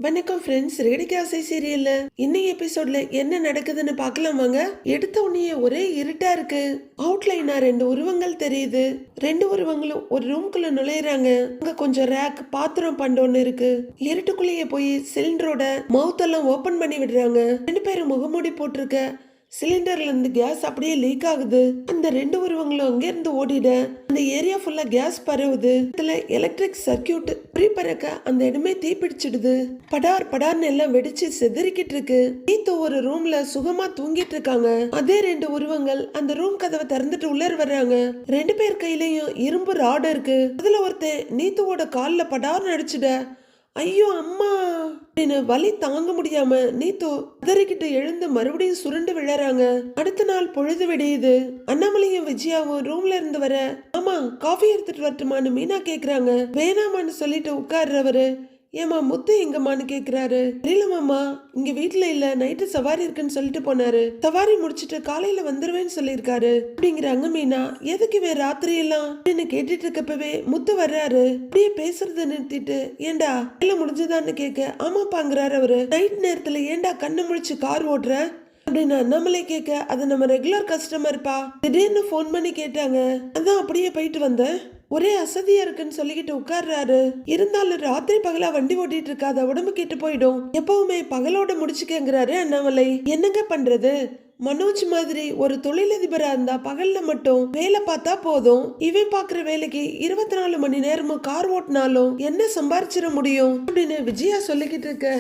வணக்கம் ஃப்ரெண்ட்ஸ். ரேடிகாசை சீரியல்ல இன்னைக்கு எபிசோட்ல என்ன நடக்குதுன்னு பார்க்கலாம் வாங்க. எடுத்த உடனே ஒரே இருட்டா இருக்கு. அவுட்லைனா 2 உருவங்கள் தெரியுது. 2 உருவங்களும் ஒரு ரூம்குள்ள நுழையறாங்க. அங்க கொஞ்சம் ரேக் பாத்திரம் பண்டோன்னு இருக்கு. இருட்டுக்குள்ளேயே போய் சிலிண்டரோட மவுத் எல்லாம் ஓபன் பண்ணி விடுறாங்க. 2 பேரும் முகமூடி போட்டிருக்க சிலிண்டர்ல இருந்து கேஸ் அப்படியே லீக் ஆகுது. அந்த 2 உருவங்களும் அங்க இருந்து ஓடிட அந்த ஏரியா ஃபுல்லா கேஸ் பரவுது. இதுல எலக்ட்ரிக் சர்க்கியூட் பறக்க அந்த இடமே தீப்பிடிச்சிடுது. படார் படார்னு எல்லாம் வெடிச்சு செதறிக்கிட்டு இருக்கு. நீத்து ஒரு ரூம்ல சுகமா தூங்கிட்டு இருக்காங்க. அதே 2 உருவங்கள் அந்த ரூம் கதவை திறந்துட்டு உள்ளே வர்றாங்க. 2 பேர் கையிலயும் இரும்பு ராடு இருக்கு. அதுல ஒருத்தன் நீத்துவோட கால்ல படார்னு அடிச்சுட ஐயோ அம்மா அப்படின்னு வலி தாங்க முடியாம நீத்து கதறிக்கிட்டு எழுந்து மறுபடியும் சுருண்டு விழறாங்க. அடுத்த நாள் பொழுது விடியுது. அண்ணாமலையும் விஜயாவும் ரூம்ல இருந்து வர ஆமா காஃபி எடுத்துட்டு வரட்டுமான்னு மீனா கேக்குறாங்க. வேணாமான்னு சொல்லிட்டு உட்கார்றவரு ஏமா முத்து எங்கம்மான்னு கேக்குறாரு. தெரியல மாமா, இங்க வீட்டுல இல்ல, நைட்டு சவாரி இருக்குன்னு சொல்லிட்டு போனாரு. சவாரி முடிச்சிட்டு காலையில வந்துருவேன்னு சொல்லிருக்காரு அப்படிங்கிறாங்க மீனா. எதுக்கு வே ராத்திரி எல்லாம் அப்படின்னு கேட்டுட்டு இருக்கப்பவே முத்து வர்றாரு. அப்படியே பேசுறத நிறுத்திட்டு ஏண்டா எல்லாம் முடிஞ்சதான்னு கேட்க ஆமாப்பாங்கிறாரு அவரு. நைட் நேரத்துல ஏண்டா கண்ணு முழிச்சு கார் ஓட்டுற அப்படின்னு அண்ணாமலை கேட்க அது நம்ம ரெகுலர் கஸ்டமர்ப்பா, திடீர்னு போன் பண்ணி கேட்டாங்க, அதான் அப்படியே போயிட்டு வந்தேன். ஒரே அசதியா இருக்குன்னு சொல்லிக்கிட்டு உட்கார்றாரு. இருந்தாலும் ராத்திரி பகலா வண்டி ஓட்டிட்டு இருக்காத, உடம்பு கெட்டு போயிடும். எப்பவுமே பகலோட முடிச்சுக்கங்கிறாரு அண்ணாமலை. என்னங்க பண்றது, மனோஜ் மாதிரி ஒரு தொழிலதிபரா இருந்தா பகல்ல மட்டும் வேலை பார்த்தா போதும். இவன் பாக்குற வேலைக்கு 24 மணி நேரமும் கார் ஓட்டினாலும் என்ன சம்பாரிச்சிட முடியும் அப்படின்னு விஜயா சொல்லிக்கிட்டு இருக்க.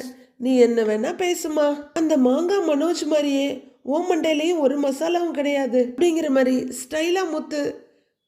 நீ என்ன வேணா பேசுமா, அந்த மாங்காய் மனோஜ் மாதிரியே ஓ மண்டையிலையும் ஒரு மசாலாவும் கிடையாது அப்படிங்கிற மாதிரி ஸ்டைலா முத்து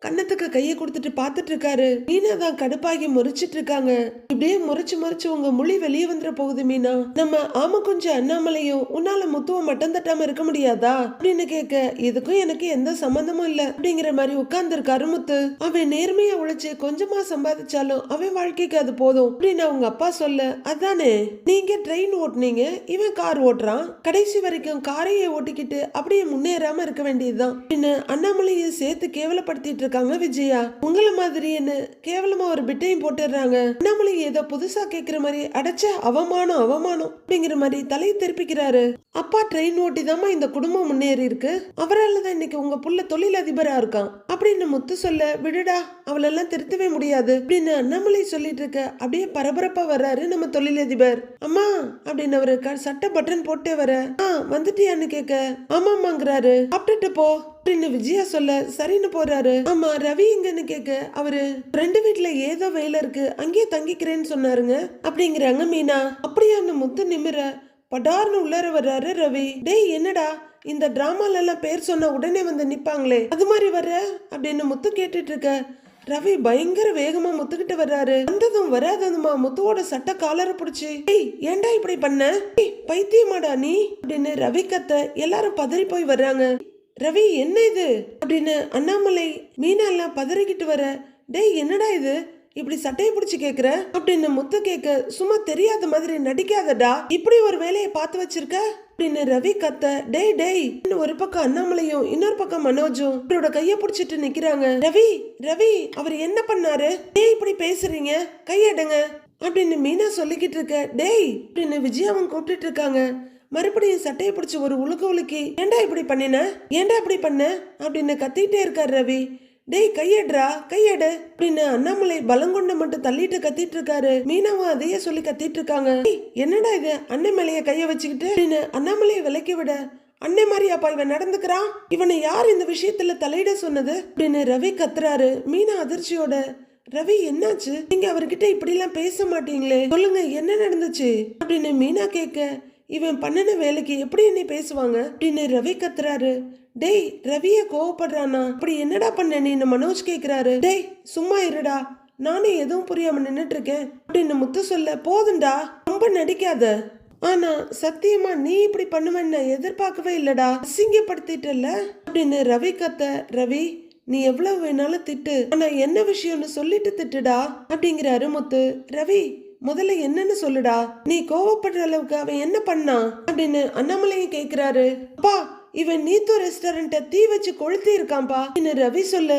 கன்னத்துக்கு கையை கொடுத்துட்டு பாத்துட்டு இருக்காரு. மீனா தான் கடுப்பாகி முறைச்சிட்டு இருக்காங்க. இப்படியே முறைச்சு உங்க மொழி வெளியே வந்துட போகுது மீனா. நம்ம ஆமா கொஞ்சம் அண்ணாமலையும் உன்னால முத்துவ மட்டம் தட்டாம இருக்க முடியாதா அப்படின்னு கேட்க இதுக்கும் எனக்கு எந்த சம்பந்தமும் இல்ல அப்படிங்கிற மாதிரி உட்கார்ந்து இருக்காரு முத்து. அவன் நேர்மையா உழைச்சு கொஞ்சமா சம்பாதிச்சாலும் அவன் வாழ்க்கைக்கு அது போதும் அப்படின்னு அவங்க அப்பா சொல்ல, அதானே நீங்க ட்ரெயின் ஓட்டுனீங்க, இவன் கார் ஓட்டுறான், கடைசி வரைக்கும் காரையே ஓட்டிக்கிட்டு அப்படியே முன்னேறாம இருக்க வேண்டியதுதான் அப்படின்னு அண்ணாமலையை சேர்த்து கேவலப்படுத்திட்டு இருக்காங்க விஜயா. உங்களை மாதிரி என்ன கேவலமா ஒரு பிட்டையும் போட்டுறாங்க. அண்ணாமலை ஏதோ புதுசா கேக்குற மாதிரி அடைச்ச அவமானம் அப்படிங்கிற மாதிரி தலையை திருப்பிக்கிறாரு. அப்பா ட்ரெயின் ஓட்டி தாமா இந்த குடும்பம் முன்னேறி இருக்கு, அவரால் தான் இன்னைக்கு உங்க புள்ள தொழிலதிபரா இருக்கான் அப்படின்னு முத்து சொல்ல, விடுடா அவளெல்லாம் திருத்தவே முடியாது அப்படின்னு அண்ணாமலை சொல்லிட்டு இருக்க. அப்படியே பரபரப்பா வர்றாரு நம்ம தொழிலதிபர். அம்மா அப்படின்னு அவரு சட்டை பட்டன் போட்டே வர வந்துட்டியான்னு கேட்க ஆமாமாங்கிறாரு. சாப்பிட்டுட்டு போ அப்படின்னு விஜயா சொல்ல சரின்னு போறாரு. ஆமா ரவி எங்கன்னு கேட்க அவரு ஃப்ரெண்டு வீட்டுல ஏதோ வேலை இருக்கு அங்கேயே தங்கிக்கிறேன்னு சொன்னாருங்க அப்படிங்கிறாங்க மீனா. அப்படியான்னு முத்து நிமிர படார்னு உள்ளார வர்றாரு ரவி. டேய் என்னடா இந்த டிராமால எல்லாம் பேர் சொன்ன உடனே வந்து நிப்பாங்களே அது மாதிரி வர்ற அப்படின்னு முத்து கேட்டுட்டு இருக்க. ரவி பயங்கர வேகமா முத்துக்கிட்டு வர்றாரு. வந்ததும் வராததுமா முத்துவோட சட்ட காலரை பிடிச்சு ஏண்டா இப்படி பண்ண, பைத்தியமாடா நீ அப்படின்னு ரவி கத்த எல்லாரும் பதறி போய் வர்றாங்க. ரவி என்ன இது அப்படின்னு அண்ணாமலை மீனா எல்லாம் பதறிக்கிட்டு வர, டேய் என்னடா இது இப்படி சட்டையை பிடிச்சு கேக்குற அப்படின்னு முத்து கேட்க, சும்மா தெரியாத மாதிரி நடிக்காதடா, இப்படி ஒரு வேலையை பார்த்து வச்சிருக்க அப்படின்னு ரவி கத்த. டேய் ஒரு பக்கம் அண்ணாமலையும் இன்னொரு பக்கம் மனோஜும் அவரோட கைய பிடிச்சிட்டு நிக்கிறாங்க. ரவி அவர் என்ன பண்ணாரு, ஏன் இப்படி பேசுறீங்க, கையெடுங்க அப்படின்னு மீனா சொல்லிக்கிட்டு இருக்க. டேய் அப்படின்னு விஜயாவும் கூப்பிட்டு இருக்காங்க. மறுபடியும் சட்டையை பிடிச்சி ஒரு உலுக்கி ஏண்டா இப்படி பண்ணின, ஏண்டா இப்படி பண்ண அப்படின்னு கத்திட்டே இருக்காரு ரவி. டேய் கையெடு அப்படின்னு அண்ணாமலை பலங்கொண்ட மட்டும் தள்ளிட்டு கத்திட்டு இருக்காரு. மீனாவும் அதையே சொல்லி கத்திட்டு இருக்காங்க. என்னடா இது அண்ணன் மேலைய கைய வச்சுக்கிட்டு அப்படின்னு அண்ணாமலையை விலக்கி விட, அண்ணே மாதிரியாப்பா இவன் நடந்துக்கிறான், இவனை யார் இந்த விஷயத்துல தலையிட சொன்னது அப்படின்னு ரவி கத்துறாரு. மீனா அதிர்ச்சியோட, ரவி என்னாச்சு, நீங்க அவர்கிட்ட இப்படி எல்லாம் பேச மாட்டீங்களே, சொல்லுங்க என்ன நடந்துச்சு அப்படின்னு மீனா கேட்க, இவன் பண்ணின வேலைக்கு எப்படி என்ன பேசுவாங்க அப்படின்னு ரவி கத்துறாரு. டேய் ரவிய கோவப்படுறானா, அப்படி என்னடா பண்ண நீ மனோஜ் கேக்குறாரு. டேய் சும்மா இருடா, நானே எதுவும் புரியாம நின்னுட்டு இருக்கேன் அப்படின்னு முத்து சொல்ல, போதுண்டா ரொம்ப நடிக்காத, ஆனா சத்தியமா நீ இப்படி பண்ணுவேன்னு எதிர்பார்க்கவே இல்லடா, அசிங்கப்படுத்திட்டல அப்படின்னு ரவி கத்த. ரவி நீ எவ்வளவு வேணாலும் திட்டு, ஆனா என்ன விஷயம்னு சொல்லிட்டு திட்டுடா அப்படிங்கிறாரு முத்து. ரவி முதல்ல என்னன்னு சொல்லுடா, நீ கோவப்படுற அளவுக்கு அவன் என்ன பண்ணா அப்படின்னு அண்ணாமலையும் கேக்குறாரு. அப்பா இவன் நீத்து ரெஸ்டாரண்ட தீ வச்சு கொளுத்தி இருக்கான்பா ரவி சொல்ல.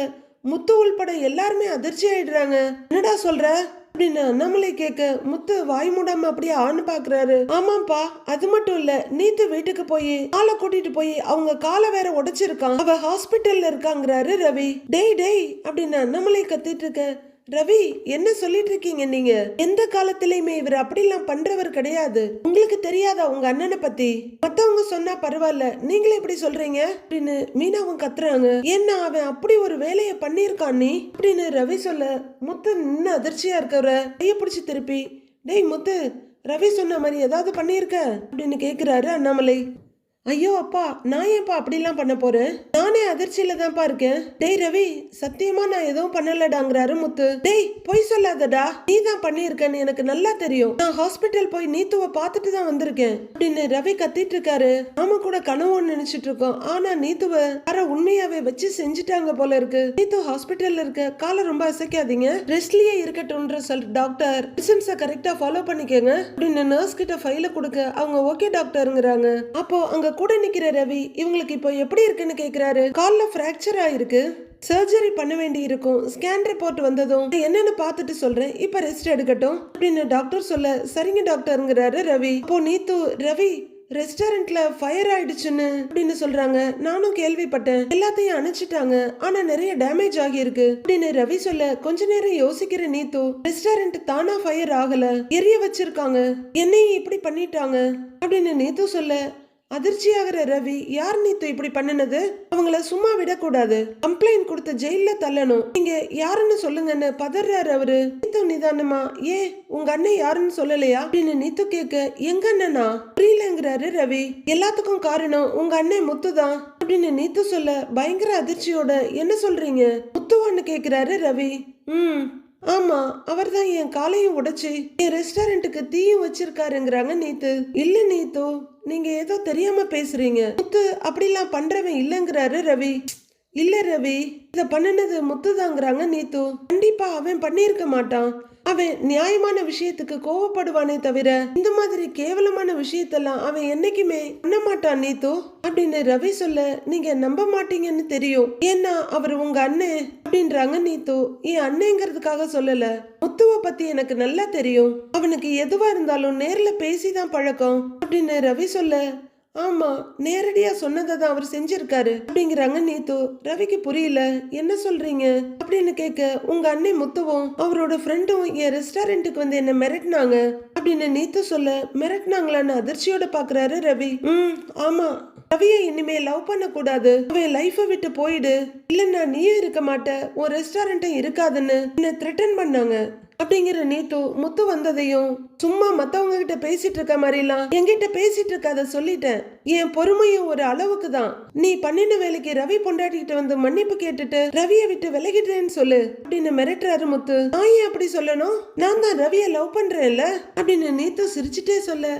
முத்து உள்பட எல்லாருமே அதிர்ச்சி ஆயிடுறாங்க. என்னடா சொல்ற அப்படின்னு அண்ணாமலை கேட்க முத்து வாய் மூடாம அப்படியே ஆன்னு பாக்குறாரு. ஆமாப்பா, அது மட்டும் இல்ல, நீத்து வீட்டுக்கு போய் காலை கூட்டிட்டு போய் அவங்க காலை வேற உடைச்சிருக்கான், அவ ஹாஸ்பிட்டல்ல இருக்காங்கிறாரு ரவி. டேய் டேய் அப்படின்னு அண்ணாமலை கத்திட்டு இருக்க. ரவி, என்ன சொல்லிட்டு இருக்கீங்க நீங்க? எந்த காலத்திலயுமே இவர் அப்படிலாம் பண்றவர் கிடையாது. உங்களுக்கு தெரியாதா உங்க அண்ணனை பத்தி? மத்தவங்க சொன்னா பரவாயில்ல, நீங்களே இப்படி சொல்றீங்க அப்படின்னு மீனாவும் கத்துறாங்க. ஏன்னா அவன் அப்படி ஒரு வேலையை பண்ணியிருக்கான் நீ அப்படின்னு ரவி சொல்ல, முத்து இன்னும் அதிர்ச்சியா இருக்கவர கைய பிடிச்சி திருப்பி, டேய் முத்து, ரவி சொன்ன மாதிரி ஏதாவது பண்ணியிருக்க அப்படின்னு கேக்குறாரு அண்ணாமலை. ஐயோ அப்பா, நான் ஏன்பா அப்படிலாம் பண்ண போறேன்? நானே அதிர்ச்சியில தான்ப்பா இருக்கேன். டேய் ரவி, சத்தியமா நான் எதுவும் பண்ணலடாங்கிறாரு முத்து. டேய் பொய் சொல்லாதடா, நீ தான் பண்ணியிருக்கேன்னு எனக்கு நல்லா தெரியும். நான் ஹாஸ்பிட்டல் போய் நீத்துவ பார்த்துட்டு தான் வந்திருக்கேன் அப்படின்னு ரவி கத்திட்டு இருக்காரு. நாம கூட கனவுன்னு நினைச்சிட்டு இருக்கோம், ஆனா நீத்துவ யார உண்மையாவே வச்சு செஞ்சுட்டாங்க போல இருக்கு. நீத்து ஹாஸ்பிட்டல்ல இருக்க, காலை ரொம்ப அசைக்காதீங்க, ரெஸ்ட்லயே இருக்கட்டும்ன்ற டாக்டர். மெடிசன்ஸை கரெக்டா ஃபாலோ பண்ணிக்கங்க அப்படின்னு நர்ஸ் கிட்ட ஃபைல கொடுக்க அவங்க ஓகே டாக்டர்ங்கிறாங்க. அப்போ அங்க கூட நிக்கிற ரவி இவங்களுக்கு இப்போ எப்படி இருக்குன்னு கேக்குறாரு. கால்ல பிராக்சர் ஆயிருக்கு, சர்ஜரி பண்ண வேண்டி இருக்கும், ஸ்கேன் ரிப்போர்ட் வந்ததும் என்னன்னு பார்த்துட்டு சொல்றேன், இப்ப ரெஸ்ட் எடுக்கட்டும் அப்படின்னு டாக்டர் சொல்ல, சரிங்க டாக்டர்ங்கிறாரு ரவி. அப்போ நீத்து, ரவி ரெஸ்டாரண்ட்ல ஃபயர் ஆயிடுச்சுன்னு அப்படின்னு சொல்றாங்க. நானும் கேள்விப்பட்டேன், எல்லாத்தையும் அணைச்சிட்டாங்க, ஆனா நிறைய டேமேஜ் ஆகியிருக்கு அப்படின்னு ரவி சொல்ல, கொஞ்ச நேரம் யோசிக்கிற நீத்து, ரெஸ்டாரண்ட் தானா ஃபயர் ஆகல, எரிய வச்சிருக்காங்க, என்னையும் இப்படி பண்ணிட்டாங்க அப்படின்னு நீத்து சொல்ல, அதிர்ச்சியாகிற ரவி, யார் நீத்து இப்படி பண்ணினது? அவங்கள சும்மா விடக்கூடாது, கம்ப்ளைண்ட் கொடுத்து ஜெயில தள்ளணும், நீங்க யாருன்னு சொல்லுங்கன்னு பதறாரு அவரு. நீத்து நிதானமா, ஏன் உங்க அண்ணன் யாருன்னு சொல்லலையா அப்படின்னு நீத்து கேட்க, எங்க அண்ணனா புரியலங்கிறாரு ரவி. எல்லாத்துக்கும் காரணம் உங்க அண்ணன் முத்துதான் அப்படின்னு நீத்து சொல்ல, பயங்கர அதிர்ச்சியோட, என்ன சொல்றீங்க, முத்துவான்னு கேக்குறாரு ரவி. ஆமா, அவர் தான் என் காலையும் உடைச்சு என் ரெஸ்டாரண்ட்டுக்கு தீயும் வச்சிருக்காருங்கிறாங்க நீத்து. இல்ல நீத்து, நீங்க ஏதோ தெரியாம பேசுறீங்க, முத்து அப்படிலாம் பண்றவன் இல்லங்கிறாரு ரவி. இல்ல ரவி, இத பண்ணினது முத்துதாங்கிறாங்க நீத்து. கண்டிப்பா அவன் பண்ணியிருக்க மாட்டான், அவன் நியாயமான விஷயத்துக்கு கோவப்படுவானே தவிர இந்த மாதிரி கேவலமான விஷயத்தெல்லாம் அவன் என்னைக்குமே பண்ண மாட்டான் நீத்து அப்படின்னு ரவி சொல்ல, நீங்க நம்ப மாட்டீங்கன்னு தெரியும், ஏன்னா அவர் உங்க அண்ணன் அப்படின்றாங்க நீத்து. என் அண்ணங்கிறதுக்காக சொல்லல, முத்துவ பத்தி எனக்கு நல்லா தெரியும், அவனுக்கு எதுவா இருந்தாலும் நேர்ல பேசிதான் பழக்கம் அப்படின்னு ரவி சொல்ல, ஆமா, நேரடியா சொன்னதான் அவர் செஞ்சிருக்காரு அப்படிங்கிறாங்க நீத்து. ரவிக்கு புரியல, என்ன சொல்றீங்க அப்படின்னு கேட்க, உங்க அண்ணே முத்துவும் அவரோட ஃப்ரெண்டும் என் ரெஸ்டாரண்ட்டுக்கு வந்து என்ன மிரட்டினாங்க அப்படின்னு நீத்து சொல்ல, மிரட்டினாங்களான்னு அதிர்ச்சியோட பாக்குறாரு ரவி. ஆமா, ரவிய இனிமே லவ் பண்ண கூடாது, அவன் லைஃபை விட்டு போயிடு, இல்லன்னா நீயும் இருக்க மாட்ட, உன் ரெஸ்டாரண்ட்டும் இருக்காதுன்னு என்ன த்ரெட்டன் பண்ணாங்க அப்படிங்கிற நீத்து முத்து வந்ததையும், சும்மா மத்தவங்க கிட்ட பேசிட்டு இருக்க மாதிரிலாம் என்கிட்ட பேசிட்டு இருக்காத சொல்லிட்டேன், என் பொறுமையும் ஒரு அளவுக்கு தான், நீ பண்ணின வேலைக்கு ரவி பொண்டாட்டிக்கிட்ட வந்து மன்னிப்பு கேட்டுட்டு ரவிய விட்டு விலகிட்டேன்னு சொல்லு அப்படின்னு மிரட்டுறாரு முத்து. நான் ஏன் அப்படி சொல்லணும், நான் தான் ரவிய லவ் பண்றேன்ல அப்படின்னு நீத்து சிரிச்சுட்டே சொல்ல,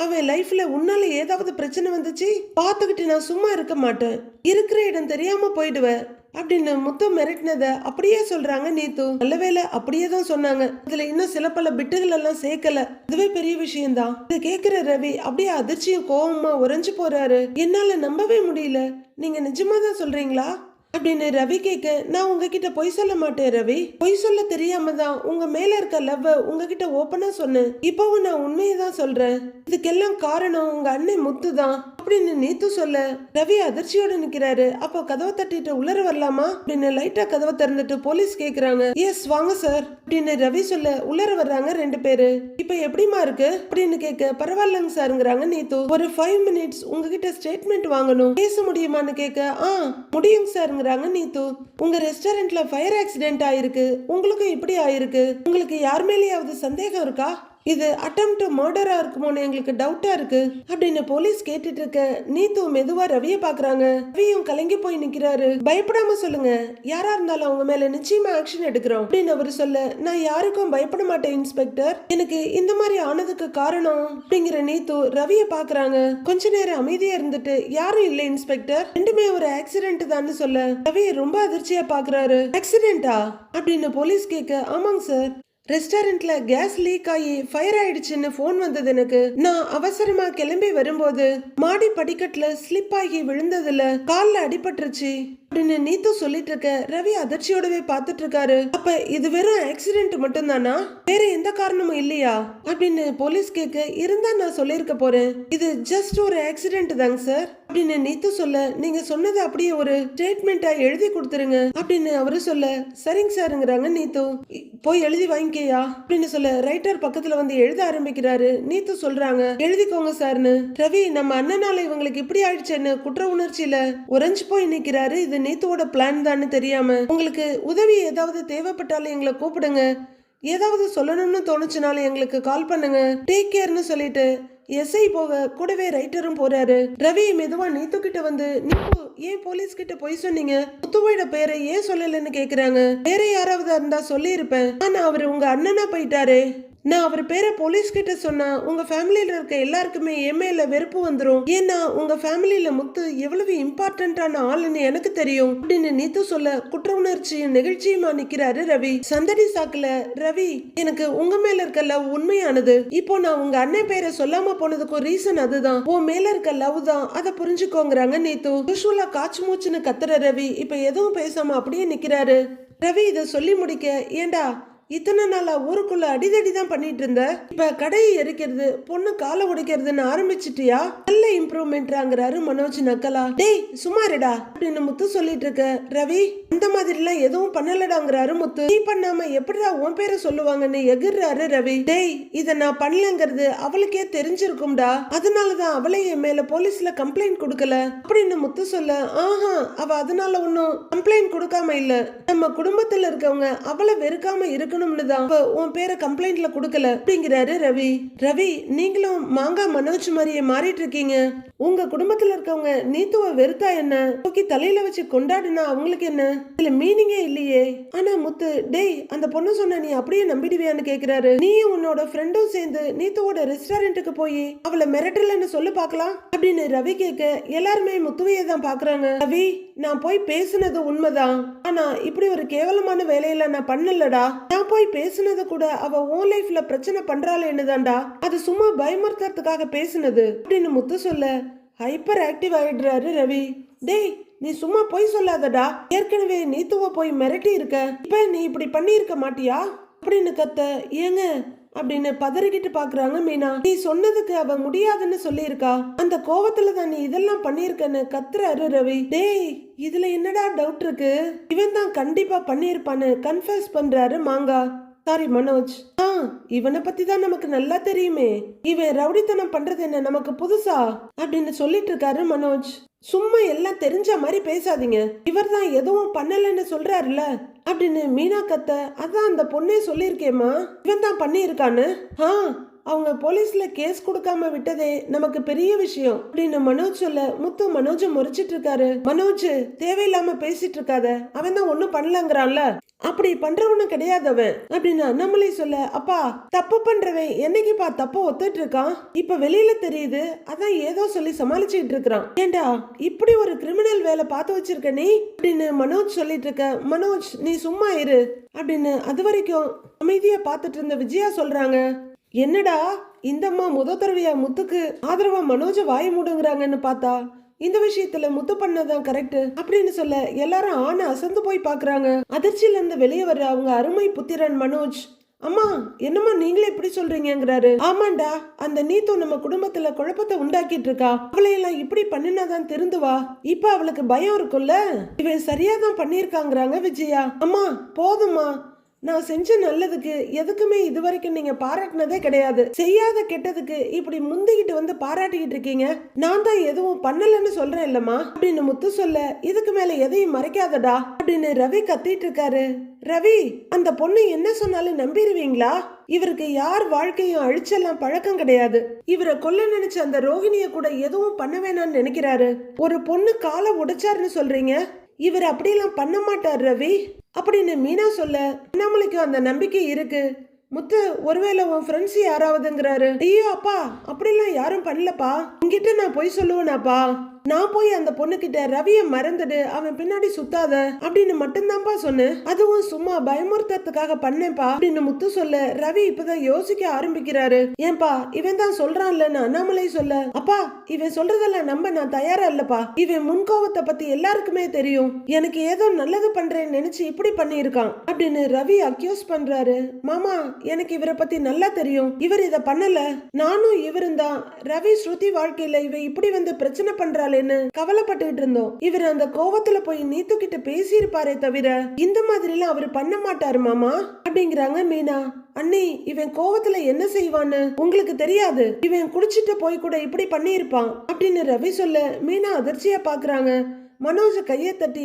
அவன் லைஃப்ல உன்னால ஏதாவது பிரச்சனை வந்துச்சு பார்த்துக்கிட்டு நான் சும்மா இருக்க மாட்டேன், இருக்கிற இடம் தெரியாம போயிடுவேன் அப்படின்னு முத்து மிரட்டினத அப்படியே சொல்றாங்க நீத்து. நல்லவேளை அப்படியே தான் சொன்னாங்க, இதுல இன்னும் சில பல பிட்டுகள் எல்லாம் சேர்க்கல, இதுவே பெரிய விஷயம்தான். இதை கேக்குற ரவி அப்படியே அதிர்ச்சியும் கோவமா உறைஞ்சு போறாரு. என்னால நம்பவே முடியல, நீங்க நிஜமா தான் சொல்றீங்களா அப்படின்னு ரவி கேட்க, நான் உங்ககிட்ட பொய் சொல்ல மாட்டேன் ரவி, பொய் சொல்ல தெரியாம தான் உங்க மேல இருக்க லவ் உங்ககிட்ட ஓப்பனா சொன்னேன், இப்பவும் நான் உண்மையை தான் சொல்றேன், இதுக்கெல்லாம் காரணம் உங்க அண்ணன் முத்து தான் அப்படின்னு நீத்து சொல்ல, ரவி அதிர்ச்சியோட நிக்கிறாரு. அப்போ கதவை தட்டிட்டு உள்ளர வரலாமா அப்படின்னு லைட்டா கதவை திறந்துட்டு போலீஸ் கேக்குறாங்க. எஸ் வாங்க சார் அப்படின்னு ரவி சொல்ல, உள்ளர வர்றாங்க 2 பேரு. இப்ப எப்படிமா இருக்கு அப்படின்னு கேட்க, பரவாயில்லங்க சாருங்கிறாங்க நீத்து. ஒரு 5 மினிட்ஸ் உங்ககிட்ட ஸ்டேட்மெண்ட் வாங்கணும், பேச முடியுமான்னு கேட்க, முடியுங்க சாருங்க நீத்து. உங்க ரெஸ்டாரண்ட்ல ஃபயர் ஆக்சிடென்ட் ஆயிருக்கு, உங்களுக்கும் இப்படி ஆயிருக்கு, உங்களுக்கு யார் மேலேயாவது சந்தேகம் இருக்கா, இது அட்டெம்ப்ட் மர்டரா இருக்குமோன்னு எங்களுக்கு டவுட்டா இருக்கு அப்படின்னு போலீஸ் கேட்டுட்டு இருக்க, நீத்து மெதுவா ரவிய பாக்குறாங்க. ரவியும் கலங்கி போய் நிக்கிறாரு. பயப்படாம சொல்லுங்க, யாரா இருந்தாலும் அவங்க மேல நிச்சயமா ஆக்ஷன் எடுக்கிறோம் அப்படின்னு அவரு சொல்ல, நான் யாருக்கும் பயப்பட மாட்டேன் இன்ஸ்பெக்டர், எனக்கு இந்த மாதிரி ஆனதுக்கு காரணம் அப்படிங்கிற நீத்து ரவிய பாக்குறாங்க. கொஞ்ச நேரம் அமைதியா இருந்துட்டு, யாரும் இல்ல இன்ஸ்பெக்டர், ரெண்டுமே ஒரு ஆக்சிடென்ட் தான் சொல்ல, ரவி ரொம்ப அதிர்ச்சியா பாக்குறாரு. ஆக்சிடென்டா அப்படின்னு போலீஸ் கேட்க, ஆமாங்க சார், ரெஸ்டாரண்ட்ல கேஸ் லீக் ஆகி ஃபயர் ஆயிடுச்சுன்னு போன் வந்தது எனக்கு. நான் அவசரமா கிளம்பி வரும்போது மாடி படிக்கட்டுல ஸ்லிப் ஆகி விழுந்ததுல கால்ல அடிபட்டுருச்சு அப்படின்னு நீத்து சொல்லிட்டு இருக்க ரவி அதிர்ச்சியோடவே பாத்துட்டு இருக்காரு. அப்ப இது வெறும் ஆக்சிடென்ட் மட்டும் தானா, வேற எந்த காரணமும் இல்லையா அப்படின்னு போலீஸ் கேட்க, இருந்தா நான் சொல்லிருக்க போறேன், இது ஜஸ்ட் ஒரு ஆக்சிடென்ட் தாங்க சார் அப்படின்னு நீத்து சொல்ல, நீங்க சொன்னது அப்படியே ஒரு ஸ்டேட்மெண்டா எழுதி கொடுத்துருங்க அப்படின்னு அவரு சொல்ல, சரிங்க சாருங்கிறாங்க நீத்து. போய் எழுதி வாங்கிக்கையா அப்படின்னு சொல்ல ரைட்டர் பக்கத்துல வந்து எழுத ஆரம்பிக்கிறாரு. நீத்து சொல்றாங்க, எழுதிக்கோங்க சார்னு. ரவி நம்ம அண்ணனால இவங்களுக்கு இப்படி ஆயிடுச்சுன்னு குற்ற உணர்ச்சியில உறைஞ்சு போய் நிக்கிறாரு. இது நீத்துவோட பிளான் தான்னு தெரியாம, உங்களுக்கு உதவி ஏதாவது தேவைப்பட்டாலும் எங்களை கூப்பிடுங்க, ஏதாவது சொல்லணும்னு தோணுச்சுனாலும் எங்களுக்கு கால் பண்ணுங்க, டேக் கேர்னு சொல்லிட்டு எஸ்ஐ போக கூடவே ரைட்டரும் போறாரு. ரவி மெதுவா நீத்து கிட்ட வந்து, நீத்து ஏன் போலீஸ் கிட்ட போய் சொன்னீங்க, முத்துவோட பேரை ஏன் சொல்லலன்னு கேக்குறாங்க. வேற யாராவது இருந்தா சொல்லி இருப்பேன், ஆனா அவரு உங்க அண்ணனா போயிட்டாரே, நான் அவர் பேரை போலீஸ் கிட்ட சொன்னா உங்க ஃபேமிலியில இருக்க எல்லாருக்குமே என் மேல வெறுப்பு வந்துரும், ஏன்னா உங்க ஃபேமிலியில முத்து எவ்வளவு இம்பார்ட்டன்டான ஆளுன்னு எனக்கு தெரியும் அப்படின்னு நீத்து சொல்ல, குற்ற உணர்ச்சியும் நெகிழ்ச்சியுமா நிக்கிறாரு ரவி. சந்தடி சாக்குல ரவி, எனக்கு உங்க மேல இருக்க லவ் உண்மையானது, இப்போ நான் உங்க அண்ணன் பேரை சொல்லாம போனதுக்கு ரீசன் அதுதான், உன் மேல இருக்க லவ் தான், அதை புரிஞ்சுக்கோங்கிறாங்க நீத்து. யூசுவலா காச்சு மூச்சுன்னு கத்துற ரவி இப்ப எதுவும் பேசாம அப்படியே நிக்கிறாரு. ரவி இதை சொல்லி முடிக்க, ஏண்டா இத்தனை நாளா ஊருக்குள்ள அடிதடி தான் பண்ணிட்டு இருந்த, இப்ப கடையை எரிக்கிறது பொண்ணு காலை உடைக்கிறதுன்னு ஆரம்பிச்சிட்டியா, நல்ல இம்ப்ரூவ்மெண்ட்ங்கிறாரு மனோஜ் நக்கலா. டேய் சுமாரிடா அப்படின்னு முத்து சொல்லிட்டு இருக்க, ரவி அந்த மாதிரி எல்லாம் எதுவும் பண்ணலடாங்கிறாரு முத்து. நீ பண்ணாம எப்படிடா உன் பேரை சொல்லுவாங்கன்னு எகிர்றாரு ரவி. டேய் இத நான் பண்ணலங்கிறது அவளுக்கே தெரிஞ்சிருக்கும்டா, அதனாலதான் அவளே என் மேல போலீஸ்ல கம்ப்ளைண்ட் கொடுக்கல அப்படின்னு முத்து சொல்ல, ஆஹா அவ அதனால ஒன்னும் கம்ப்ளைண்ட் கொடுக்காம இல்ல, நம்ம குடும்பத்துல இருக்கவங்க அவளை வெறுக்காம இருக்கு உன் பேரை கம்ப்ளைண்ட்ல கொடுக்கல அப்படிங்கிறாரு ரவி. ரவி நீங்களும் மாங்கா மனோஜ் மாதிரியே மாறிட்டு இருக்கீங்க, உங்க குடும்பத்துல இருக்கவங்க நீத்துவ வெறுத்தா என்ன, தூக்கி தலையில வச்சு கொண்டாடுனா அவங்களுக்கு என்ன, இதுல மீனிங்கே இல்லையே. ஆனா முத்து, டேய் அந்த பொண்ணு சொன்ன நீ அப்படியே நம்பிடுவியான்னு கேக்குறாரு. நீயும் உன்னோட ஃப்ரெண்டும் சேர்ந்து நீத்துவோட ரெஸ்டாரண்ட்டுக்கு போய் அவளை மிரட்டலன்னு சொல்லு பாக்கலாம் அப்படின்னு ரவி கேட்க, எல்லாருமே முத்துவையே தான் பாக்குறாங்க. ரவி நான் போய் பேசுனது உண்மைதான், ஆனா இப்படி ஒரு கேவலமான வேலையில நான் பண்ணலடா, நான் போய் பேசுனது கூட அவ ஓன் லைஃப்ல பிரச்சனை பண்றாளேன்னு தான்டா, அது சும்மா பயமுறுத்துறதுக்காக பேசுனது அப்படின்னு முத்து சொல்ல, ஹைப்பர் ஆக்டிவ் ஆயிடுறாரு ரவி. டேய் நீ சும்மா போய் சொல்லாதடா, ஏற்கனவே நீத்துவ போய் மிரட்டி இருக்க, இப்ப நீ இப்படி பண்ணி இருக்க மாட்டியா அப்படின்னு கத்த, ஏங்க அப்படின்னு பதறிக்கிட்டு பாக்குறாங்க மீனா. நீ சொன்னதுக்கு அவ முடியாதுன்னு சொல்லியிருக்கா, அந்த கோவத்துல தான் நீ இதெல்லாம் பண்ணிருக்கன்னு கத்துறாரு ரவி. டேய் இதுல என்னடா டவுட் இருக்கு, இவன் தான் கண்டிப்பா பண்ணிருப்பான்னு கன்ஃபர்ஸ் பண்றாரு மாங்கா, சாரி மனோஜ். இவனை பத்தி தான் நமக்கு நல்லா தெரியுமே, இவன் ரவுடித்தனம் பண்றது என்ன நமக்கு புதுசா அப்படின்னு சொல்லிட்டு இருக்காரு மனோஜ். சும்மா எல்லாம் தெரிஞ்ச மாதிரி பேசாதீங்க, இவர் தான் எதுவும் பண்ணலன்னு சொல்றாருல அப்படின்னு மீனா கத்த, அதான் அந்த பொண்ணே சொல்லிருக்கேமா இவன் தான் பண்ணியிருக்கான்னு. அவங்க போலீஸ்ல கேஸ் கொடுக்காம விட்டதே நமக்கு பெரிய விஷயம் அப்படின்னு மனோஜ் சொல்ல, முத்து மனோஜ முறைச்சிட்டு இருக்காரு. மனோஜ் தேவையில்லாம பேசிட்டு இருக்காத, அவன் தான் ஒண்ணும் பண்ணலங்கிறான்ல, அப்படி பண்றவனும் கிடையாது அவன் அப்படின்னு அண்ணாமலை சொல்ல, அப்பா தப்பு பண்றவன் என்னைக்குப்பா தப்பு ஒத்துட்டு இருக்கான், இப்ப வெளியில தெரியுது, அதான் ஏதோ சொல்லி சமாளிச்சுட்டு இருக்கிறான், ஏண்டா இப்படி ஒரு கிரிமினல் வேலை பார்த்து வச்சிருக்க நீ அப்படின்னு மனோஜ் சொல்லிட்டு இருக்க. மனோஜ் நீ சும்மா இரு அப்படின்னு அது வரைக்கும் அமைதியா பார்த்துட்டு இருந்த விஜயா சொல்றாங்க. என்னடா இந்த அம்மா முத தடவையா முத்துக்கு ஆதரவா மனோஜ வாய் மூடுங்கிறாங்கன்னு பார்த்தா இந்த விஷயத்துல முத்து பண்ணதான் கரெக்ட் அப்படின்னு சொல்ல, எல்லாரும் ஆன அசந்து போய் பாக்குறாங்க. அதிர்ச்சியில இருந்து வெளியே வர்ற அவங்க அருமை புத்திரன் மனோஜ், அம்மா என்னம்மா நீங்களே இப்படி சொல்றீங்கிறாரு. ஆமாண்டா அந்த நீத்து நம்ம குடும்பத்துல குழப்பத்தை உண்டாக்கிட்டு இருக்கா, அவளையெல்லாம் இப்படி பண்ணினாதான் திருந்துவா, இப்ப அவளுக்கு பயம் இருக்கும்ல, இவன் சரியாதான் பண்ணிருக்காங்கிறாங்க விஜயா. அம்மா போதுமா, நான் செஞ்ச நல்லதுக்கு எதுக்குமே இது வரைக்கும் நீங்க பாராட்டினதே கிடையாது, செய்யாத கெட்டதுக்கு இப்படி முந்திக்கிட்டு வந்து பாராட்டிக்கிட்டு இருக்கீங்க, நான் தான் எதுவும் பண்ணலன்னு சொல்றேன் இல்லம்மா அப்படின்னு முத்து சொல்ல, இதுக்கு மேல எதையும் மறைக்காதடா அப்படின்னு ரவி கத்திட்டு இருக்காரு. ரவி அந்த பொண்ணு என்ன சொன்னாலும் நம்பிடுவீங்களா, இவருக்கு யார் வாழ்க்கையும் அழிச்செல்லாம் பழக்கம் கிடையாது, இவரை கொல்ல நினைச்ச அந்த ரோகிணிய கூட எதுவும் பண்ண வேணாம்னு நினைக்கிறாரு, ஒரு பொண்ணு காலை உடைச்சாருன்னு சொல்றீங்க, இவர் அப்படியெல்லாம் பண்ண மாட்டார் ரவி அப்படின்னு மீனா சொல்ல, அண்ணாமலைக்கு அந்த நம்பிக்கை இருக்கு. முத்து ஒருவேளை உன் ஃப்ரெண்ட்ஸ் யாராவதுங்கிறாரு. ஐயோ அப்பா அப்படிலாம் யாரும் பண்ணலப்பா, உங்ககிட்ட நான் போய் சொல்லுவேனாப்பா? நான் போய் அந்த பொண்ணுகிட்ட ரவிய மறந்துடு, அவன் பின்னாடி சுத்தாத அப்படின்னு மட்டும்தான்ப்பா சொன்னேன். அதுவும் சும்மா பயமுறுத்ததுக்காக பண்ணேன்ப்பா அப்படின்னு முத்து சொல்ல ரவி இப்பதான் யோசிக்க ஆரம்பிக்கிறாரு. ஏன்பா இவன் தான் சொல்றான்ல, அண்ணாமலை சொல்ல, அப்பா இவன் சொல்றதெல்லாம் நம்ப நான் தயாரா இல்லப்பா. இவன் முன்கோவத்தை பத்தி எல்லாருக்குமே தெரியும். எனக்கு ஏதோ நல்லது பண்றேன்னு நினைச்சு இப்படி பண்ணியிருக்கான் அப்படின்னு ரவி அக்யூஸ் பண்றாரு. மாமா எனக்கு இவரை பத்தி நல்லா தெரியும். இவர் இத பண்ணல. நானும் இவரும் தான் ரவி ஸ்ருதி வாழ்க்கையில இவ இப்படி வந்து பிரச்சனை பண்றாள் கவலைப்பட்டு இருந்தோம். இவர் அந்த கோவத்துல போய் நீத்து கிட்ட பேசியிருப்பாரே தவிர இந்த மாதிரி எல்லாம் அவரு பண்ண மாட்டாரு மாமா அப்படிங்கிறாங்க மீனா. அண்ணி இவன் கோவத்துல என்ன செய்வான்னு உங்களுக்கு தெரியாது. இவன் குடிச்சிட்டு போய் கூட இப்படி பண்ணியிருப்பான் அப்படின்னு ரவி சொல்ல மீனா அதிர்ச்சியா பாக்குறாங்க. மனோஜ் கைய தட்டி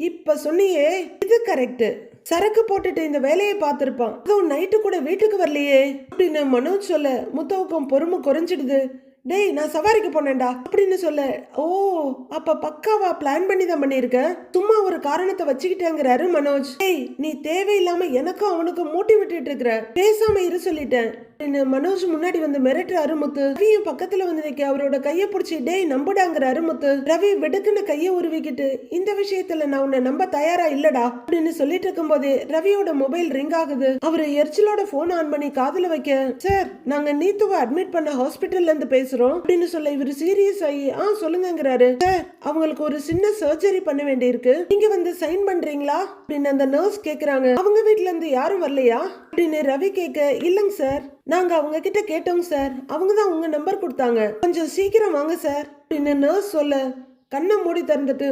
இப்ப சொன்னியே இது கரெக்ட். சரக்கு போட்டுட்டு இந்த வேலையை பார்த்திருப்பான். அதுவும் நைட்டு கூட வீட்டுக்கு வரலையே அப்படின்னு மனோஜ் சொல்ல முத்துவுக்கும் பொறுமை குறைஞ்சிடுது. டேய் நான் சவாரிக்கு போனேன்டா அப்படின்னு சொல்ல, ஓ அப்ப பக்காவா பிளான் பண்ணி தான் பண்ணிருக்க, சும்மா ஒரு காரணத்தை வச்சுக்கிட்டேங்கிறாரு மனோஜ். டேய் நீ தேவையில்லாம எனக்கும் அவனுக்கும் மூட்டி விட்டுட்டு இருக்கிற, பேசாம இரு சொல்லிட்டேன். மனோஜ் முன்னாடி வந்து மிரட்டுறாரு முத்து. ரவியும் பக்கத்துல வந்து நிக்க அவரோட கைய பிடிச்சி டேய் நம்புடாங்கிறாரு முத்து. ரவி வெடுக்குன்னு கைய உருவிக்கிட்டு இந்த விஷயத்துல நான் உன்னை நம்ப தயாரா இல்லடா அப்படின்னு சொல்லிட்டு இருக்கும் போதே ரவியோட மொபைல் ரிங் ஆகுது. அவரு எரிச்சலோட போன் ஆன் பண்ணி காதுல வைக்க, சார் நாங்க நீத்துவை அட்மிட் பண்ண ஹாஸ்பிட்டல்ல இருந்து பேசுறோம் அப்படின்னு சொல்ல இவரு சீரியஸ் ஆகி சொல்லுங்கிறாரு. சார் அவங்களுக்கு ஒரு சின்ன சர்ஜரி பண்ண வேண்டி இருக்கு, நீங்க வந்து சைன் பண்றீங்களா அப்படின்னு அந்த நர்ஸ் கேக்குறாங்க. அவங்க வீட்டுல இருந்து யாரும் வரலையா அப்படின்னு ரவி கேட்க, இல்லங்க சார் நாங்க அவங்க கிட்ட கேட்டோங்க சார், அவங்க தான் உங்க நம்பர் கொடுத்தாங்க, கொஞ்சம் சீக்கிரம் வாங்க சார் அப்படின்னு நர்ஸ் சொல்ல கண்ணை மூடி திறந்துட்டு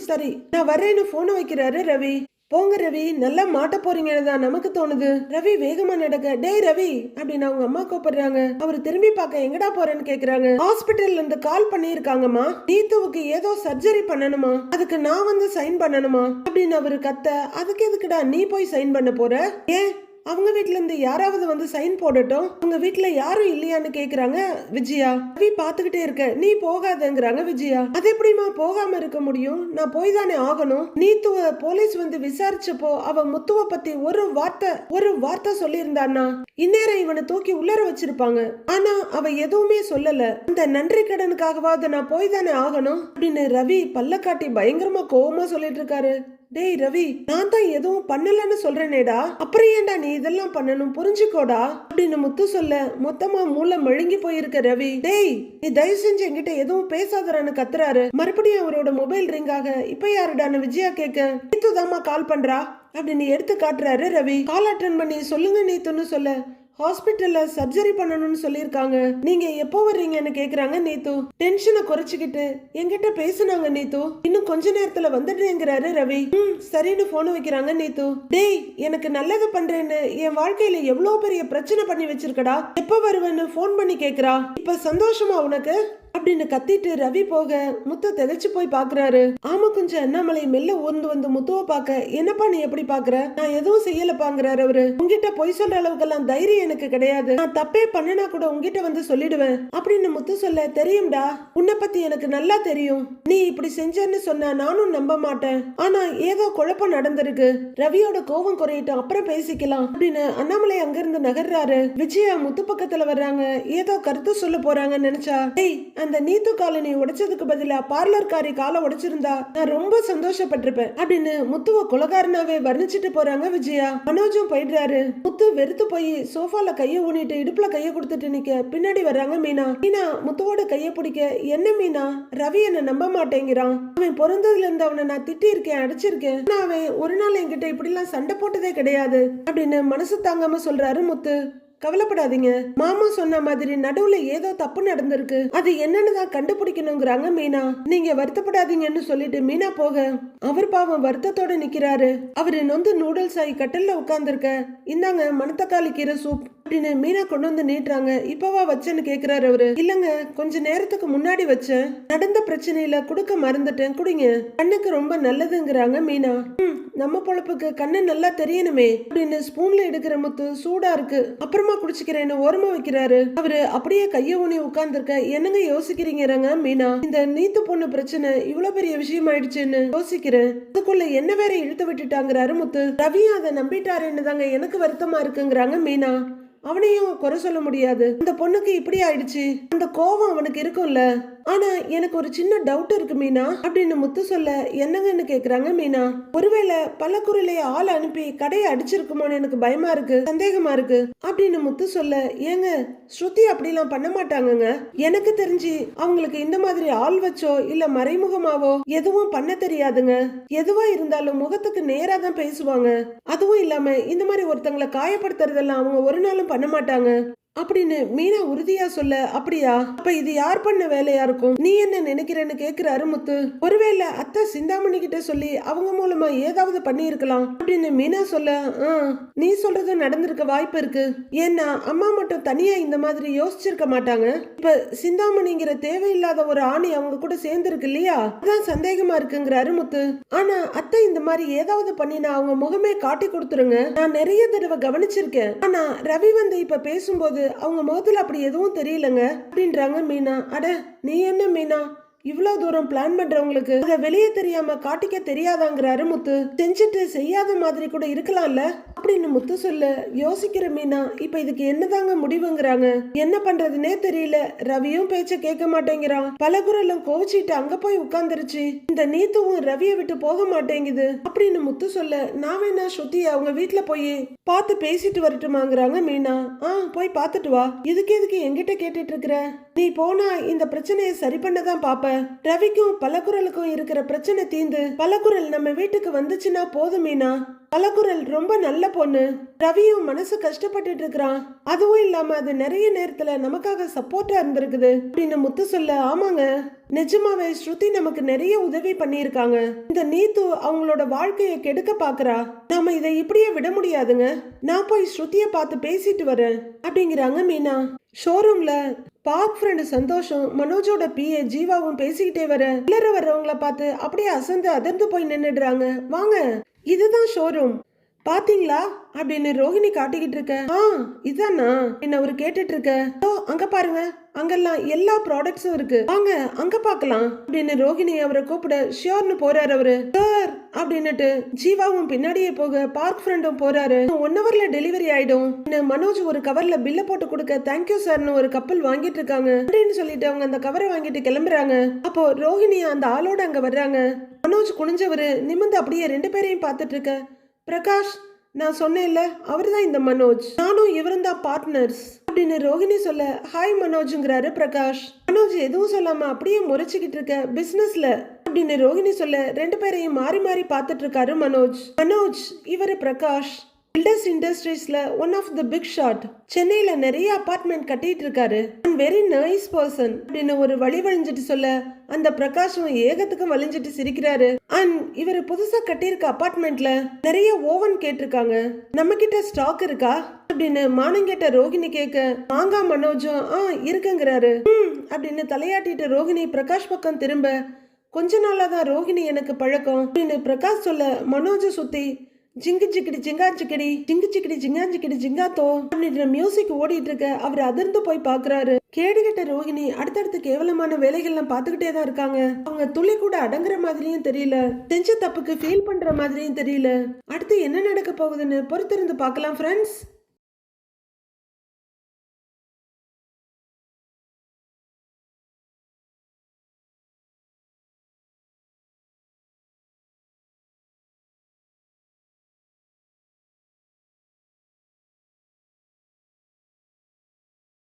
சரி நான் வரேன்னு போனை வைக்கிறாரு ரவி. போங்க ரவி நல்லா மாட்ட போறீங்கன்னு தான் நமக்கு தோணுது. ரவி வேகமா நடக்க, டேய் ரவி அப்படின்னு அவங்க அம்மா கூப்பிடுறாங்க. அவரு திரும்பி பார்க்க எங்கடா போறேன்னு கேக்குறாங்க. ஹாஸ்பிட்டல்ல இருந்து கால் பண்ணிருக்காங்கம்மா, நீத்துவுக்கு ஏதோ சர்ஜரி பண்ணணுமா, அதுக்கு நான் வந்து சைன் பண்ணணுமா அப்படின்னு அவரு கத்த, அதுக்கு எதுக்குடா நீ போய் சைன் பண்ண போற, ஏன் அவங்க வீட்ல இருந்து யாராவது வந்து சைன் போடட்டும், உங்க வீட்ல யாரும் இல்லையான்னு கேக்குறாங்க விஜயா. ரவி பாத்துக்கிட்டே இருக்க, நீ போகாதங்கிறாங்க விஜயா. அது எப்படிமா போகாம இருக்க முடியும், நான் போய் தானே ஆகணும். நீத்துவ போலீஸ் வந்து விசாரிச்சப்போ அவ முத்துவ பத்தி ஒரு வார்த்தை சொல்லியிருந்தான்னா இந்நேரம் இவனை தூக்கி உள்ளர வச்சிருப்பாங்க. ஆனா அவ எதுவுமே சொல்லல. அந்த நன்றி கடனுக்காகவாது நான் போய் தானே ஆகணும் அப்படின்னு ரவி பல்ல காட்டி பயங்கரமா கோவமா சொல்லிட்டு இருக்காரு. டேய் ரவி நான் தான் எதுவும் பண்ணலன்னு சொல்றேனேடா, அப்புறம் ஏன்டா நீ இதெல்லாம் பண்ணணும் புரிஞ்சுக்கோடா அப்படின்னு முத்து சொல்ல மொத்தமா மூளை மெழுங்கி போயிருக்க ரவி. டேய் நீ தயவு செஞ்சு என்கிட்ட எதுவும் பேசாதரான்னு கத்துறாரு. மறுபடியும் அவரோட மொபைல் ரிங் ஆக, இப்ப யாருடான்னு விஜயா கேட்க, நீத்துதாமா கால் பண்றா அப்படின்னு எடுத்து காட்டுறாரு ரவி. கால் அட்டன் பண்ணி சொல்லுங்க நீத்துன்னு சொல்ல, ஹாஸ்பிட்டல்ல சர்ஜரி பண்ணணும்னு சொல்லிருக்காங்க, நீங்க எப்போ வர்றீங்கன்னு கேக்குறாங்க நீத்து. டென்ஷனை குறைச்சிக்கிட்டு என்கிட்ட பேசுனாங்க நீத்து, இன்னும் கொஞ்ச நேரத்துல வந்துடுங்கிறாரு ரவி. சரின்னு போன் வைக்கிறாங்க நீத்து. டேய் எனக்கு நல்லது பண்றேன்னு என் வாழ்க்கையில எவ்வளவு பெரிய பிரச்சனை பண்ணி வச்சிருக்கடா, எப்ப வருவேன்னு போன் பண்ணி கேக்குறா, இப்ப சந்தோஷமா உனக்கு அப்படின்னு கத்திட்டு ரவி போக முத்து திகைச்சு போய் பாக்குறாரு. ஆமா கொஞ்சம் அண்ணாமலை மெல்ல ஊர்ந்து வந்து முத்துவ பாக்க, என்னப்பா நீ எப்படி பாக்குற, நான் எதுவும் செய்யலப்பாங்கிறாரு அவரு. உங்ககிட்ட பொய் சொல்ற அளவுக்கெல்லாம் தைரியம் எனக்கு கிடையாது, நான் தப்பே பண்ணனா கூட உங்ககிட்ட வந்து சொல்லிடுவேன் அப்படின்னு முத்து சொல்ல, தெரியும்டா உன்னை பத்தி எனக்கு நல்லா தெரியும், நீ இப்படி செஞ்சேன்னு சொன்ன நானும் நம்ப மாட்டேன், ஆனா ஏதோ குழப்பம் நடந்திருக்கு, ரவியோட கோபம் குறையிட்டும் அப்புறம் பேசிக்கலாம் அப்படின்னு அண்ணாமலை அங்கிருந்து நகர்றாரு. விஜயா முத்து பக்கத்துல வர்றாங்க. ஏதோ கருத்து சொல்ல போறாங்கன்னு நினைச்சா, டேய் அந்த நீத்து காலனி உடைச்சதுக்கு பதிலா பார்லர்காரி காலை உடைச்சிருந்தா நான் ரொம்ப சந்தோஷப்பட்டிருப்பேன் அப்படின்னு முத்துவ கொலகாரனாவே வர்ணிச்சுட்டு போறாங்க விஜயா. மனோஜும் போயிடுறாரு. முத்து வெறுத்து போய் சோஃபால கைய ஊனிட்டு இடுப்புல கைய கொடுத்துட்டு நிக்க பின்னாடி வர்றாங்க மீனா. மீனா முத்துவோட கைய பிடிக்க, என்ன மீனா ரவி என்ன நம்ப மாட்டேங்கிறான், அவன் பிறந்ததுல இருந்து அவனை நான் திட்டி இருக்கேன் அடிச்சிருக்கேன், அவன் ஒரு நாள் என்கிட்ட இப்படி எல்லாம் சண்டை போட்டதே கிடையாது அப்படின்னு மனசு தாங்காம சொல்றாரு முத்து. கவலைப்படாதீங்க, மாமா சொன்ன மாதிரி நடுவுல ஏதோ தப்பு நடந்திருக்கு, அது என்னன்னு தான் கண்டுபிடிக்கணுங்கிறாங்க மீனா. நீங்க வருத்தப்படாதீங்கன்னு சொல்லிட்டு மீனா போக அவர் பாவம் வருத்தத்தோட நிக்கிறாரு. அவரு நொந்து நூடுல்ஸ் ஆகி கட்டல்ல உட்கார்ந்துருக்க, இந்தாங்க மணத்தக்காளி கீரை சூப் அப்படின்னு மீனா கொண்டு வந்து நீட்டுறாங்க. இப்பவா வச்சேன்னு கேக்குறாரு அவரு. இல்லங்க கொஞ்ச நேரத்துக்கு முன்னாடி வச்சேன், நடந்த பிரச்சனையில குடுக்க மறந்துட்டேன், குடிங்க கண்ணுக்கு ரொம்ப நல்லதுங்கிறாங்க மீனா. நம்ம பொழப்புக்கு கண்ணு நல்லா தெரியணுமே அப்படின்னு ஸ்பூன்ல எடுக்கிற முத்து, சூடா இருக்கு அப்புறமா குடிச்சுக்கிறேன்னு ஓரமா வைக்கிறாரு. அவரு அப்படியே கைய ஊனி உட்கார்ந்துருக்க, என்னங்க யோசிக்கிறீங்க மீனா, இந்த நீத்து பொண்ணு பிரச்சனை இவ்வளவு பெரிய விஷயம் ஆயிடுச்சுன்னு யோசிக்கிறேன், அதுக்குள்ள என்ன வேற இழுத்து விட்டுட்டாங்கிறாரு முத்து. ரவியும் அதை நம்பிட்டாருன்னு தாங்க எனக்கு வருத்தமா இருக்குங்கிறாங்க மீனா. அவனையும் குறை சொல்ல முடியாது. அந்த பொண்ணுக்கு இப்படி ஆயிடுச்சு, அந்த கோபம் அவனுக்கு இருக்கும்ல. ஆனா எனக்கு ஒரு சின்ன டவுட் இருக்கு மீனா அப்படின்னு முத்து சொல்ல, என்னங்கன்னு கேக்குறாங்க மீனா. ஒருவேளை பல்லக்குறையிலேயே ஆள் அனுப்பி கடையை அடிச்சிருக்குமோன்னு எனக்கு பயமா இருக்கு, சந்தேகமா இருக்கு அப்படின்னு முத்து சொல்ல, ஏங்க ஸ்ருதி அப்படிலாம் பண்ண மாட்டாங்கங்க. எனக்கு தெரிஞ்சு அவங்களுக்கு இந்த மாதிரி ஆள் வச்சோ இல்ல மறைமுகமாவோ எதுவும் பண்ண தெரியாதுங்க. எதுவா இருந்தாலும் முகத்துக்கு நேரா தான் பேசுவாங்க. அதுவும் இல்லாம இந்த மாதிரி ஒருத்தங்களை காயப்படுத்துறதெல்லாம் அவங்க ஒரு நாளும் பண்ண மாட்டாங்க அப்படின்னு மீனா உறுதியா சொல்ல, அப்படியா, அப்ப இது யார் பண்ண வேலையா இருக்கும், நீ என்ன நினைக்கிறேன்னு கேக்குறாரு முத்து. ஒருவேளை அத்தை சிந்தாமணி கிட்ட சொல்லி அவங்க மூலமா ஏதாவது பண்ணி இருக்கலாம் அப்படின்னு மீனா சொல்ல, நீ சொல்றது நடந்திருக்க வாய்ப்பு இருக்கு. ஏன்னா அம்மா மட்டும் தனியா இந்த மாதிரி யோசிச்சிருக்க மாட்டாங்க. இப்ப சிந்தாமணிங்கிற தேவையில்லாத ஒரு ஆணி அவங்க கூட சேர்ந்திருக்கு இல்லையா, அதான் சந்தேகமா இருக்குங்கிறாரு முத்து. ஆனா அத்தை இந்த மாதிரி ஏதாவது பண்ணினா அவங்க முகமே காட்டி கொடுத்துருங்க, நான் நிறைய தடவை கவனிச்சிருக்கேன். ஆனா ரவி வந்து இப்ப பேசும்போது அவங்க முகத்துல அப்படி எதுவும் தெரியலங்க அப்படின்றாங்க மீனா. அட நீ என்ன மீனா, இவ்வளவு தூரம் பிளான் பண்றவங்களுக்கு அத வெளியே தெரியாம காட்டிக்க தெரியாதாங்கிறாரு முத்து. செஞ்சுட்டு செய்யாத மாதிரி கூட இருக்கலாம்ல அப்படின்னு முத்து சொல்ல, யோசிக்கிற மீனா இப்ப இதுக்கு என்னதாங்க முடிவுங்கிறாங்க. என்ன பண்றதுன்னே தெரியல. ரவியும் பேச்ச கேட்க மாட்டேங்கிறான், பலகுரெல்லாம் கோவிச்சிட்டு அங்க போய் உட்கார்ந்துருச்சு. இந்த நீத்துவும் ரவியை விட்டு போக மாட்டேங்குது அப்படின்னு முத்து சொல்ல, நான் வேணா ஸ்ருதி அவங்க வீட்டுல போய் பார்த்து பேசிட்டு வரட்டுமாங்கிறாங்க மீனா. போய் பார்த்துட்டு வா, இதுக்கு எதுக்கு என்கிட்ட கேட்டுட்டு இருக்கிற, நீ போனா இந்த பிரச்சனையை சரி பண்ணதான் பாப்ப. ரவிக்கும் பலகுரலுக்கும் இருக்கிற பிரச்சனை தீந்து பலகுரல் நம்ம வீட்டுக்கு வந்துச்சுன்னா போதும் மீனா. பலகுரல் ரொம்ப நல்ல பொண்ணு, ரவியும் மனசு கஷ்டப்பட்டுட்டு இருக்கிறான். அதுவும் இல்லாம அது நிறைய நேரத்துல நமக்காக சப்போர்ட்டா இருந்திருக்குது அப்படின்னு முத்து சொல்ல, ஆமாங்க நிஜமாவே ஸ்ருதி நமக்கு நிறைய உதவி பண்ணியிருக்காங்க. இந்த நீத்து அவங்களோட வாழ்க்கையை கெடுக்க பாக்குறா, நாம இதை இப்படியே விட முடியாதுங்க. நான் போய் ஸ்ருதிய பார்த்து பேசிட்டு வரேன் அப்படிங்கிறாங்க மீனா. ஷோரூம்ல பார்க் ஃப்ரெண்டு சந்தோஷம் மனோஜோட பிஏ ஜீவாவும் பேசிக்கிட்டே வர, எல்லாரும் வர்றவங்கள பார்த்து அப்படியே அசந்து அதிர்ந்து போய் நின்னுடுறாங்க. வாங்க இதுதான் ஷோரூம் பாத்தீங்களா அப்படின்னு ரோஹிணி காட்டிக்கிட்டு இருக்க. இதானா என்ன அவரு கேட்டுட்டு இருக்க. அங்க பாருங்க, அங்கெல்லாம் எல்லா ப்ராடக்ட்ஸும் இருக்கு, வாங்க அங்க பாக்கலாம் அப்படின்னு ரோஹிணி அவரை கூப்பிட ஷியோர்னு போறாரு அவரு. சார் அப்படின்னுட்டு ஜீவாவும் பின்னாடியே போக பார்க் ஃப்ரெண்டும் போறாரு. 1 ஹவர்ல டெலிவரி ஆயிடும். மனோஜ் ஒரு கவர்ல பில்ல போட்டு கொடுக்க தேங்க்யூ சார்னு ஒரு கப்பல் வாங்கிட்டு இருக்காங்க அப்படின்னு சொல்லிட்டு அவங்க அந்த கவரை வாங்கிட்டு கிளம்புறாங்க. அப்போ ரோஹிணி அந்த ஆளோட அங்க வர்றாங்க. மனோஜ் குனிஞ்சவரு நிமிந்து அப்படியே 2 பேரையும் பார்த்துட்டு இருக்க. பிரகாஷ், நான் சொன்னேன்ல அவர்தான் இந்த மனோஜ், நானும் இவரும் தான் பார்ட்னர்ஸ் அப்படின்னு ரோஹிணி சொல்ல, ஹாய் மனோஜ்ங்கிறாரு பிரகாஷ். மனோஜ் எதுவும் சொல்லாம அப்படியே முறைச்சுக்கிட்டு இருக்க, பிசினஸ்ல அப்படின்னு ரோஹிணி சொல்ல 2 பேரையும் மாறி மாறி பார்த்துட்டு இருக்காரு மனோஜ். மனோஜ் இவரு பிரகாஷ், பில்டர்ஸ் இண்டஸ்ட்ரீஸ்ல one of the big shot, சென்னையில நிறைய அபார்ட்மெண்ட் கட்டிட்டு இருக்காரு, வெரி நைஸ் பர்சன் அப்படின்னு ஒரு வழி வழிஞ்சிட்டு சொல்ல, அந்த பிரகாஷும் ஏகத்துக்கும் வலிஞ்சிட்டு சிரிக்கிறாரு. அண்ட் இவரு புதுசா கட்டியிருக்க அபார்ட்மெண்ட்ல நிறைய ஓவன் கேட்டிருக்காங்க, நம்ம கிட்ட ஸ்டாக் இருக்கா அப்படின்னு மானங்கேட்ட ரோஹிணி கேட்க, மாங்கா மனோஜும் இருக்குங்கிறாரு. அப்படின்னு தலையாட்டிட்டு ரோஹிணி பிரகாஷ் பக்கம் திரும்ப, கொஞ்ச நாளாதான் ரோஹிணி எனக்கு பழக்கம் அப்படின்னு பிரகாஷ் சொல்ல, மனோஜ சுத்தி ஜிங்கு சிக்கிடி ஜிங்கா சிக்கிடி ஜிங்கு சிக்கிடி ஜிங்கா சிக்கிடி ஜிங்காத்தோ அப்படின்ற மியூசிக் ஓடிட்டு இருக்க அவர் அதிர்ந்து போய் பாக்குறாரு. கேடுகட்ட ரோஹிணி அடுத்தடுத்து கேவலமான வேலைகள்லாம் பார்த்துக்கிட்டே தான் இருக்காங்க. அவங்க துளி கூட அடங்குற மாதிரியும் தெரியல, செஞ்ச தப்புக்கு ஃபீல் பண்ற மாதிரியும் தெரியல. அடுத்து என்ன நடக்க போகுதுன்னு பொறுத்திருந்து பார்க்கலாம் ஃப்ரெண்ட்ஸ்.